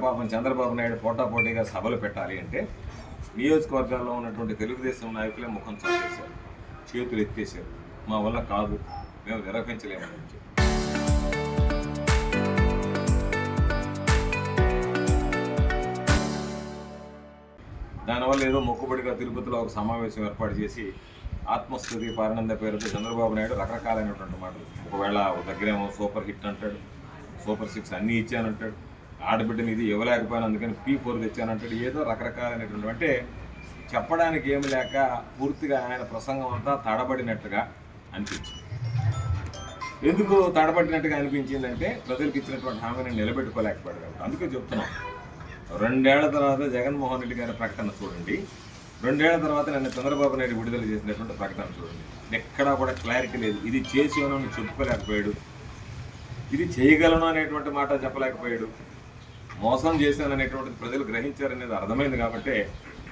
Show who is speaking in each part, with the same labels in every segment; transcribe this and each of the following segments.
Speaker 1: పాపం చంద్రబాబు నాయుడు పోటాపోటీగా సభలు పెట్టాలి అంటే నియోజకవర్గాల్లో ఉన్నటువంటి తెలుగుదేశం నాయకులే ముఖం చాటేశారు, చేతులు ఎత్తేసారు. మా వల్ల కాదు, మేము నిర్వహించలేమని చెప్పి. దానివల్ల ఏదో మొక్కుబడిగా తిరుపతిలో ఒక సమావేశం ఏర్పాటు చేసి ఆత్మస్థుతి పారణంద పేరుతో చంద్రబాబు నాయుడు రకరకాలైనటువంటి మాటలు, ఒకవేళ దగ్గరేమో సూపర్ హిట్ అంటాడు, సూపర్ 6 అన్నీ ఇచ్చానంటాడు, ఆడబిడ్డని ఇది ఇవ్వలేకపోయాను అందుకని P4 తెచ్చానంటాడు, ఏదో రకరకాలైనటువంటి, అంటే చెప్పడానికి ఏమి లేక పూర్తిగా ఆయన ప్రసంగం అంతా తడబడినట్టుగా అనిపించింది. ఎందుకు తడబడినట్టుగా అనిపించిందంటే ప్రజలకు ఇచ్చినటువంటి హామీని నిలబెట్టుకోలేకపోయాడు కాబట్టి. అందుకే చెప్తున్నాం, 2 ఏళ్ల తర్వాత జగన్మోహన్ రెడ్డి గారి ప్రకటన చూడండి, 2 ఏళ్ల తర్వాత నిన్న చంద్రబాబు నాయుడు విడుదల చేసినటువంటి ప్రకటన చూడండి, ఎక్కడా కూడా క్లారిటీ లేదు. ఇది చేసాను చెప్పుకోలేకపోయాడు, ఇది చేయగలను అనేటువంటి మాట చెప్పలేకపోయాడు, మోసం చేశాను అనేటువంటిది ప్రజలు గ్రహించారనేది అర్థమైంది కాబట్టి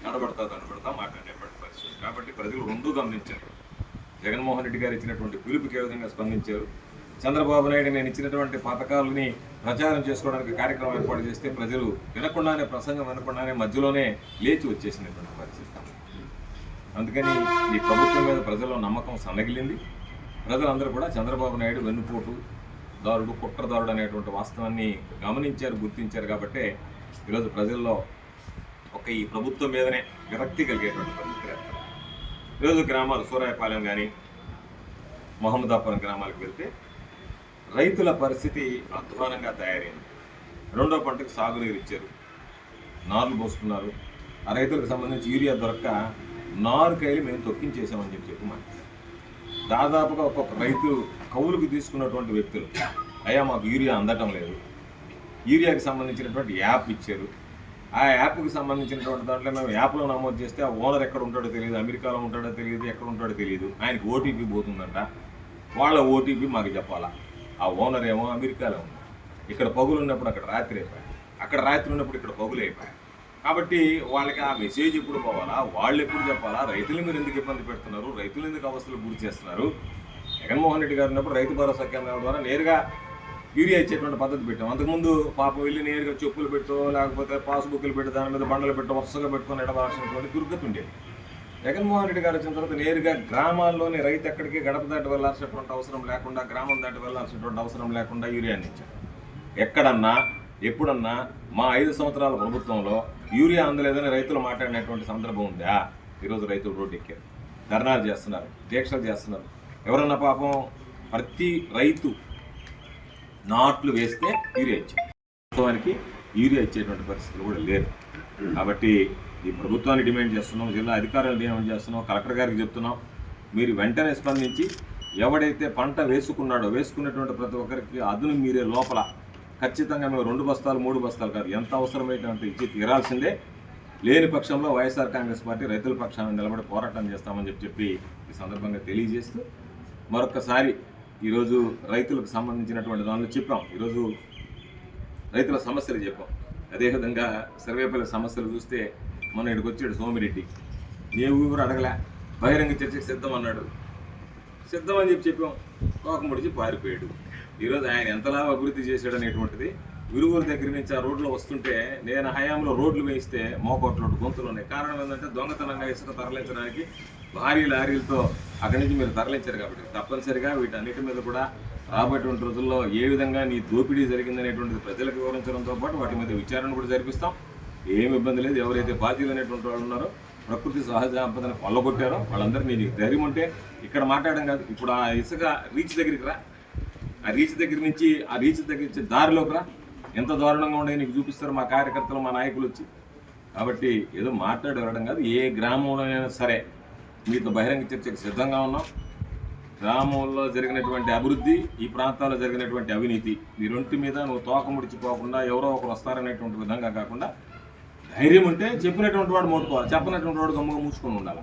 Speaker 1: కనబడతా మాట్లాడేటువంటి పరిస్థితి. కాబట్టి ప్రజలు రెండూ గమనించారు. జగన్మోహన్ రెడ్డి గారు ఇచ్చినటువంటి పిలుపుకి ఏ విధంగా స్పందించారు, చంద్రబాబు నాయుడు నేను ఇచ్చినటువంటి పథకాలని ప్రచారం చేసుకోవడానికి కార్యక్రమం ఏర్పాటు చేస్తే ప్రజలు వినకుండానే, ప్రసంగం వినకుండానే మధ్యలోనే లేచి వచ్చేసినటువంటి పరిస్థితి. అందుకని ఈ ప్రభుత్వం మీద ప్రజల్లో నమ్మకం సన్నగిలింది. ప్రజలందరూ కూడా చంద్రబాబు నాయుడు వెన్నుపోటు దారుడు, కుట్రదారుడు అనేటువంటి వాస్తవాన్ని గమనించారు, గుర్తించారు. కాబట్టి ఈరోజు ప్రజల్లో ఈ ప్రభుత్వం మీదనే విరక్తి కలిగేటువంటి పరిస్థితి. ఈరోజు గ్రామాలు సూరాయపాలెం కానీ మహమ్మదాపురం గ్రామాలకు వెళ్తే రైతుల పరిస్థితి అధ్వానంగా తయారైంది. 2వ పంటకు సాగునీరు ఇచ్చారు, నార్లు పోసుకున్నారు. ఆ రైతులకు సంబంధించి యూరియా దొరక్క నారుకాయలు మేము తొక్కించేసామని చెప్పి మాట్లాడారు. దాదాపుగా ఒక్కొక్క రైతు కౌలుకు తీసుకున్నటువంటి వ్యక్తులు, అయ్యా మాకు యూరియా అందటం లేదు, యూరియాకి సంబంధించినటువంటి యాప్ ఇచ్చారు. ఆ యాప్కి సంబంధించినటువంటి దాంట్లో మేము యాప్లో నమోదు చేస్తే ఆ ఓనర్ ఎక్కడ ఉంటాడో తెలియదు, అమెరికాలో ఉంటాడో తెలియదు, ఎక్కడ ఉంటాడో తెలియదు, ఆయనకి ఓటీపీ పోతుందంట. వాళ్ళ ఓటీపీ మాకు చెప్పాలా. ఆ ఓనర్ ఏమో అమెరికాలో ఉంది, ఇక్కడ పగులు ఉన్నప్పుడు అక్కడ రాత్రి అయిపోయాయి, అక్కడ రాత్రి ఉన్నప్పుడు ఇక్కడ పగులు అయిపోయాయి. కాబట్టి వాళ్ళకి ఆ మెసేజ్ ఎప్పుడు పోవాలా, వాళ్ళు ఎప్పుడు చెప్పాలా, రైతులు మీరు ఎందుకు ఇబ్బంది పెడుతున్నారు, రైతులు ఎందుకు అవస్థలు గురి చేస్తున్నారు. జగన్మోహన్ రెడ్డి గారు ఉన్నప్పుడు రైతు భరోసా కేంద్రాల ద్వారా నేరుగా యూరియా ఇచ్చేటువంటి పద్ధతి పెట్టాం. అంతకుముందు పాపం వెళ్ళి నేరుగా చెప్పులు పెట్టో లేకపోతే పాస్బుక్లు పెట్టి దాని మీద బండలు పెట్టో వరుసగా పెట్టుకొని ఎడవాల్సినటువంటి దుర్గతి ఉండేది. జగన్మోహన్ రెడ్డి గారు వచ్చిన తర్వాత నేరుగా గ్రామాల్లోని రైతు ఎక్కడికి గడప దాటి వెళ్లాల్సినటువంటి అవసరం లేకుండా, గ్రామం దాటి వెళ్లాల్సినటువంటి అవసరం లేకుండా యూరియాని ఇచ్చారు. ఎక్కడన్నా ఎప్పుడన్నా మా 5 సంవత్సరాల ప్రభుత్వంలో యూరియా అందలేదని రైతులు మాట్లాడినటువంటి సందర్భం ఉందా? ఈరోజు రైతులు రోడ్డు ఎక్కారు, ధర్నాలు చేస్తున్నారు, దీక్షలు చేస్తున్నారు. ఎవరన్నా పాపం ప్రతి రైతు నాట్లు వేస్తే యూరియా ఇచ్చారు, ప్రభుత్వానికి యూరియా ఇచ్చేటువంటి పరిస్థితులు కూడా లేరు. కాబట్టి ఈ ప్రభుత్వాన్ని డిమాండ్ చేస్తున్నాం, జిల్లా అధికారులు డిమాండ్ చేస్తున్నాం, కలెక్టర్ గారికి చెప్తున్నాం, మీరు వెంటనే స్పందించి ఎవడైతే పంట వేసుకున్నాడో వేసుకున్నటువంటి ప్రతి ఒక్కరికి అదును మీరే లోపల ఖచ్చితంగా మేము 2 బస్తాలు 3 బస్తాలు కాదు, ఎంత అవసరమైతే అంత ఇచ్చి తీరాల్సిందే. లేని పక్షంలో వైఎస్ఆర్ కాంగ్రెస్ పార్టీ రైతుల పక్షాన నిలబడి పోరాటం చేస్తామని చెప్పి ఈ సందర్భంగా తెలియజేస్తూ మరొకసారి ఈరోజు రైతులకు సంబంధించినటువంటి దానిలో చెప్పాం. ఈరోజు రైతుల సమస్యలు చెప్పాం. అదేవిధంగా సర్వేపల్లి సమస్యలు చూస్తే మొన్న ఇక్కడికి వచ్చాడు సోమిరెడ్డి, ఏ ఊరు అడగలే, బహిరంగ చర్చకు సిద్ధం అన్నాడు. సిద్ధం అని చెప్పాం, తోకముడిచి పారిపోయాడు. ఈరోజు ఆయన ఎంతలా అభివృద్ధి చేశాడు అనేటువంటిది విరుగురు దగ్గర నుంచి ఆ రోడ్లో వస్తుంటే నేను హయాంలో రోడ్లు వేయిస్తే మోకోట్ల గొంతులు ఉన్నాయి. కారణం ఏంటంటే దొంగతనంగా ఇసుక తరలించడానికి భారీ లారీలతో అక్కడి నుంచి మీరు తరలించారు. కాబట్టి తప్పనిసరిగా వీటన్నిటి మీద కూడా రాబోయేటువంటి రోజుల్లో ఏ విధంగా నీ దోపిడీ జరిగిందనేటువంటిది ప్రజలకు వివరించడంతో పాటు వాటి మీద విచారణ కూడా జరిపిస్తాం. ఏమి ఇబ్బంది లేదు. ఎవరైతే బాధ్యులు అనేటువంటి వాళ్ళు ఉన్నారో, ప్రకృతి సహజ సంపదను కొల్లగొట్టారో వాళ్ళందరినీ నీకు ధైర్యం ఉంటే ఇక్కడ మాట్లాడడం కాదు, ఇప్పుడు ఆ ఇసుక రీచ్ దగ్గరికి రా, ఆ రీచ్ దగ్గర నుంచి దారిలోకి రా, ఎంత దారుణంగా ఉండే నీకు చూపిస్తారు మా కార్యకర్తలు, మా నాయకులు వచ్చి. కాబట్టి ఏదో మాట్లాడి వెళ్ళడం కాదు, ఏ గ్రామంలోనైనా సరే మీతో బహిరంగ చర్చకు సిద్ధంగా ఉన్నాం. గ్రామంలో జరిగినటువంటి అభివృద్ధి, ఈ ప్రాంతాల్లో జరిగినటువంటి అవినీతి, ఈ రెంటి మీద నువ్వు తోక ముడిచిపోకుండా ఎవరో ఒకరు వస్తారనేటువంటి విధంగా కాకుండా ధైర్యం ఉంటే చెప్పినటువంటి వాడు మోటుకోవాలి, చెప్పినటువంటి వాడు గమ్ముగా మూసుకొని ఉండాలి.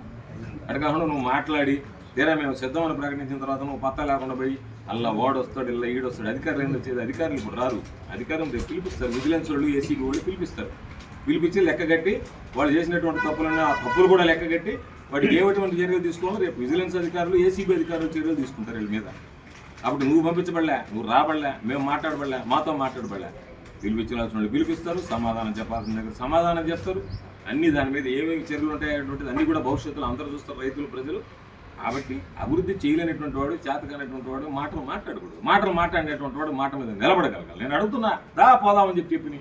Speaker 1: అటు కాకుండా నువ్వు మాట్లాడి తీరా మేము సిద్ధమని ప్రకటించిన తర్వాత నువ్వు పత్తా లేకుండా పోయి అలా వాడు వస్తాడు, ఇలా ఈడు వస్తాడు, అధికారులు ఏం వచ్చేది, అధికారులు ఇప్పుడు రారు, అధికారులు పిలిపిస్తారు, విజిలెన్స్ వాళ్ళు ఏసీకి వాళ్ళు పిలిపిస్తారు, పిలిపించి లెక్క కట్టి వాళ్ళు చేసినటువంటి తప్పులన్నీ ఆ తప్పులు కూడా లెక్క కట్టి వాటికి ఏటువంటి చర్యలు తీసుకోవాలి. రేపు విజిలెన్స్ అధికారులు, ఏసీబీ అధికారులు చర్యలు తీసుకుంటారు వీళ్ళ మీద. అప్పుడు నువ్వు పంపించబడలే, నువ్వు రాబడలే, మేము మాట్లాడబడలే, మాతో మాట్లాడబడలే. పిలిపించాల్సిన వాళ్ళు పిలిపిస్తారు, సమాధానం చెప్పాల్సిన దగ్గర సమాధానం చెప్తారు. అన్ని దాని మీద ఏమేమి చర్యలు ఉంటాయనేటువంటిది అన్నీ కూడా భవిష్యత్తులో అందరూ చూస్తారు, రైతులు, ప్రజలు. కాబట్టి అభివృద్ధి చేయలేనటువంటి వాడు, చేతకానటువంటి వాడు మాట్లాడకూడదు. మాట్లాడినటువంటి వాడు మాట మీద నిలబడగలగాలి. నేను అడుగుతున్నా, దా పోదామని చెప్పి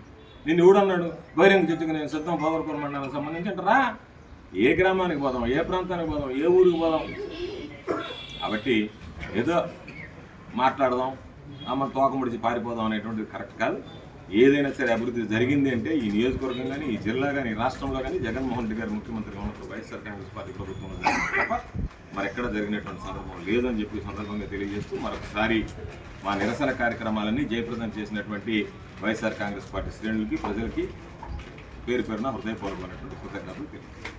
Speaker 1: నిన్ను ఎవడన్నాడు? బహిరంగ చర్చకు నేను సిద్ధం పవర్పూర్ మండలానికి సంబంధించి అంటారా? ఏ గ్రామానికి పోదాం, ఏ ప్రాంతానికి పోదాం, ఏ ఊరికి పోదాం? కాబట్టి ఏదో మాట్లాడదాం, మన తోకముడిచి పారిపోదాం అనేటువంటిది కరెక్ట్ కాదు. ఏదైనా సరే అభివృద్ధి జరిగింది అంటే ఈ నియోజకవర్గం కానీ, ఈ జిల్లా కానీ, రాష్ట్రంలో కానీ జగన్మోహన్ రెడ్డి గారు ముఖ్యమంత్రిగా ఉన్నప్పుడు వైఎస్ఆర్ కాంగ్రెస్ పార్టీ ప్రభుత్వంలో జరిగింది తప్ప మరి ఎక్కడ జరిగినటువంటి సందర్భం లేదని చెప్పి సందర్భంగా తెలియజేస్తూ మరొకసారి మా నిరసన కార్యక్రమాలన్నీ జయప్రదం చేసినటువంటి వైఎస్ఆర్ కాంగ్రెస్ పార్టీ శ్రేణులకి, ప్రజలకి పేరు పేరున హృదయపూర్వకమైనటువంటి కృతజ్ఞతలు తెలియజేస్తాను.